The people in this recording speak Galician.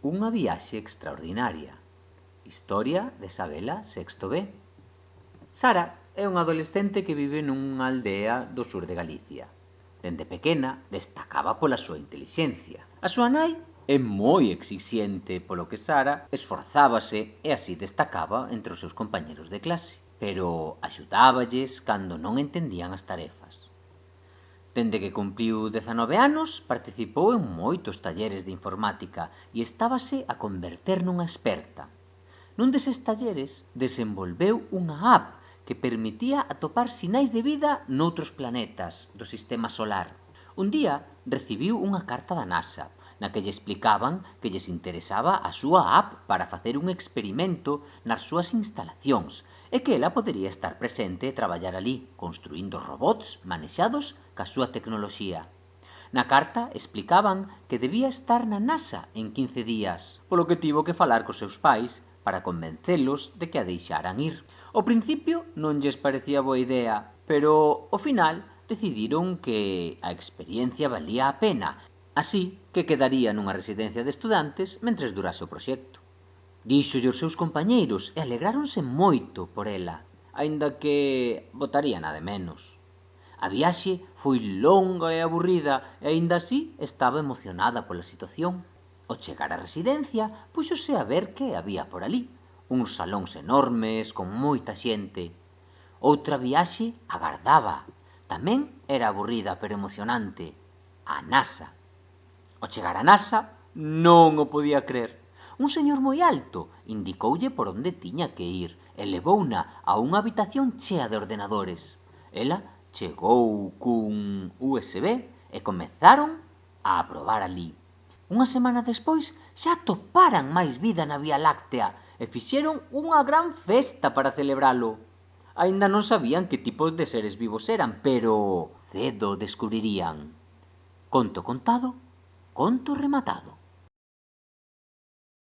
Unha viaxe extraordinaria. Historia de Sabela Sexto B. Sara é unha adolescente que vive nunha aldea do sur de Galicia. Dende pequena destacaba pola súa intelixencia. A súa nai é moi exixente, polo que Sara esforzábase e así destacaba entre os seus compañeros de clase, pero axudáballes cando non entendían as tarefas. Dende que cumpriu 19 anos, participou en moitos talleres de informática e estábase a converter nunha experta. Nun deses talleres desenvolveu unha app que permitía atopar sinais de vida noutros planetas do sistema solar. Un día recibiu unha carta da NASA na que lle explicaban que lles interesaba a súa app para facer un experimento nas súas instalacións e que ela podería estar presente e traballar ali, construindo robots manexados ca súa tecnoloxía. Na carta explicaban que debía estar na NASA en 15 días, polo que tivo que falar cos seus pais para convencelos de que a deixaran ir. Ao principio non lles parecía boa idea, pero ao final decidiron que a experiencia valía a pena, así que quedaría nunha residencia de estudantes mentres durase o proxecto. Díxolle aos seus compañeiros e alegráronse moito por ela, aínda que botarían a de menos. A viaxe foi longa e aburrida e aínda así estaba emocionada pola situación. Ao chegar á residencia, púxose a ver que había por ali. Uns salóns enormes con moita xente. Outra viaxe agardaba. Tamén era aburrida pero emocionante. A NASA. Ao chegar á NASA, non o podía crer. Un señor moi alto indicoulle por onde tiña que ir e levouna a unha habitación chea de ordenadores. Ela chegou cun USB e comezaron a probar ali. Unha semana despois xa atoparan máis vida na Vía Láctea e fixeron unha gran festa para celebralo. Aínda non sabían que tipos de seres vivos eran, pero cedo descubrirían. Conto contado, conto rematado.